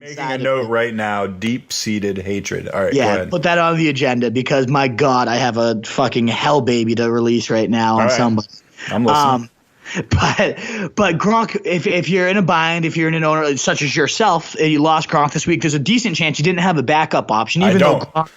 Making a note right now, deep-seated hatred. All right, go Yeah, ahead. put that on the agenda because, my God, I have a fucking hell baby to release right now on somebody. I'm listening. But Gronk, if you're in a bind, if you're in an owner such as yourself, and you lost Gronk this week, there's a decent chance you didn't have a backup option, even though Gronk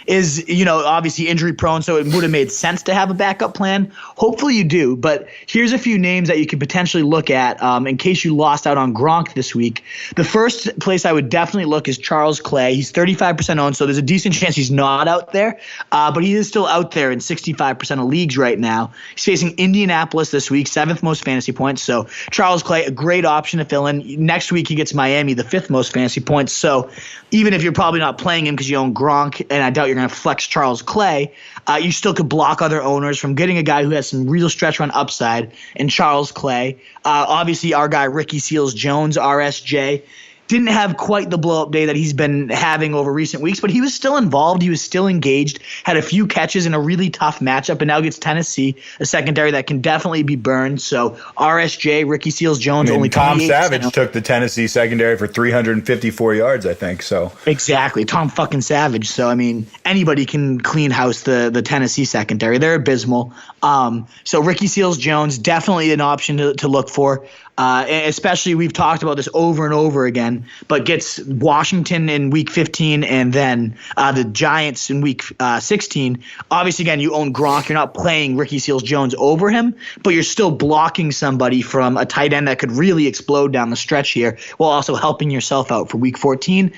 is, obviously injury prone, so it would have made sense to have a backup plan. Hopefully you do, but here's a few names that you could potentially look at in case you lost out on Gronk this week. The first place I would definitely look is Charles Clay. He's 35% owned, so there's a decent chance he's not out there, but he is still out there in 65% of leagues right now. He's facing Indianapolis this week, 7th most fantasy points, so Charles Clay, a great option to fill in. Next week he gets Miami, the 5th most fantasy points, so even if you're probably not playing him because you own Gronk, and I doubt you're going to flex Charles Clay, you still could block other owners from getting a guy who has some real stretch run upside in Charles Clay. Obviously, our guy Ricky Seals-Jones, RSJ, didn't have quite the blow-up day that he's been having over recent weeks, but he was still involved. He was still engaged, had a few catches in a really tough matchup, and now gets Tennessee, a secondary that can definitely be burned. So RSJ, Ricky Seals-Jones, only Tom Savage took the Tennessee secondary for 354 yards, I think. So exactly, Tom fucking Savage. So, anybody can clean house the Tennessee secondary. They're abysmal. So Ricky Seals-Jones, definitely an option to look for. Especially, we've talked about this over and over again, but gets Washington in week 15 and then the Giants in week 16. Obviously, again, you own Gronk. You're not playing Ricky Seals-Jones over him, but you're still blocking somebody from a tight end that could really explode down the stretch here while also helping yourself out for week 14.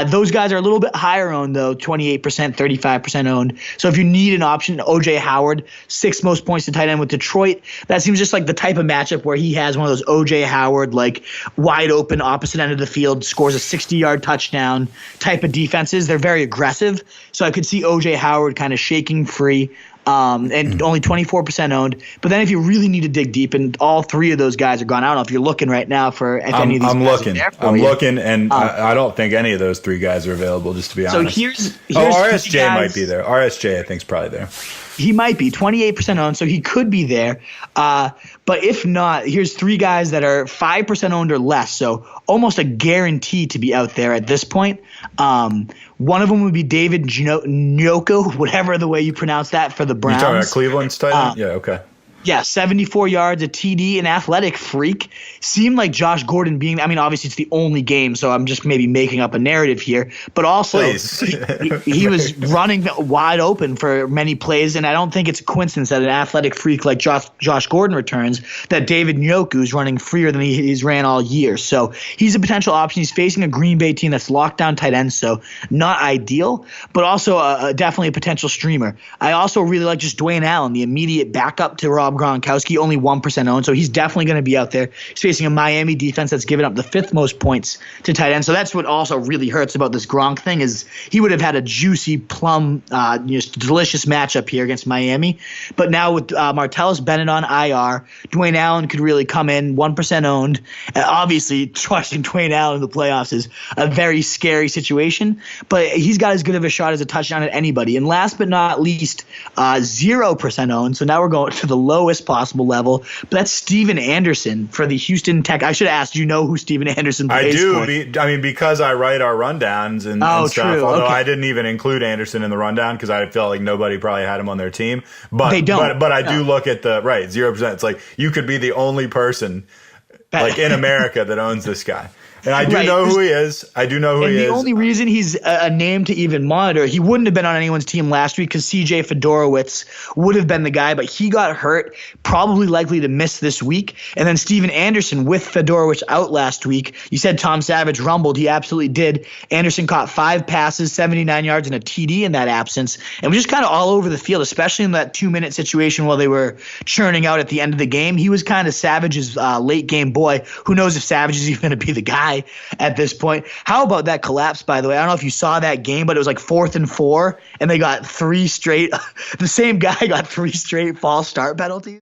Those guys are a little bit higher owned, though, 28%, 35% owned. So if you need an option, O.J. Howard, 6th most points to tight end with Detroit. That seems just like the type of matchup where he has one of those O.J. Howard, like wide open opposite end of the field, scores a 60-yard touchdown type of defenses. They're very aggressive. So I could see O.J. Howard kind of shaking free. And only 24% owned. But then if you really need to dig deep, and all three of those guys are gone, I don't know if you're looking right now for if any of these guys are there for you. Looking, and I don't think any of those three guys are available, just to be honest. So here's RSJ might be there. RSJ, I think, is probably there. He might be 28% owned, so he could be there. But if not, here's three guys that are 5% owned or less, so almost a guarantee to be out there at this point. One of them would be David Njoku, whatever the way you pronounce that, for the Browns. You're talking about Cleveland's tight end? Yeah, okay. Yeah, 74 yards, a TD, an athletic freak. Seemed like Josh Gordon being – obviously it's the only game, so I'm just maybe making up a narrative here. But also he was running wide open for many plays, and I don't think it's a coincidence that an athletic freak like Josh Gordon returns, that David Njoku is running freer than he's ran all year. So he's a potential option. He's facing a Green Bay team that's locked down tight end, so not ideal, but also definitely a potential streamer. I also really like just Dwayne Allen, the immediate backup to Rob Gronkowski, only 1% owned, so he's definitely going to be out there. He's facing a Miami defense that's given up the 5th most points to tight end, so that's what also really hurts about this Gronk thing is he would have had a juicy, plum, delicious matchup here against Miami. But now with Martellus Bennett on IR, Dwayne Allen could really come in, 1% owned. Obviously, trusting Dwayne Allen in the playoffs is a very scary situation, but he's got as good of a shot as a touchdown at anybody. And last but not least, 0% owned, so now we're going to the lowest possible level, but that's Steven Anderson for the Houston Tech. I should have asked, do you know who Steven Anderson plays for? I do. Because I write our rundowns and stuff. True. Although okay. I didn't even include Anderson in the rundown because I felt like nobody probably had him on their team. But they don't. But I do look at the 0%. It's like you could be the only person like in America that owns this guy. And I do know who he is. The only reason he's a name to even monitor, he wouldn't have been on anyone's team last week because CJ Fedorowicz would have been the guy, but he got hurt, probably likely to miss this week. And then Steven Anderson with Fedorowicz out last week. You said Tom Savage rumbled. He absolutely did. Anderson caught 5 passes, 79 yards, and a TD in that absence. And was just kind of all over the field, especially in that 2-minute situation while they were churning out at the end of the game. He was kind of Savage's late game boy. Who knows if Savage is even going to be the guy at this point. How about that collapse, by the way? I don't know if you saw that game, but it was like 4th and 4, and they got 3 straight – the same guy got 3 straight false start penalties.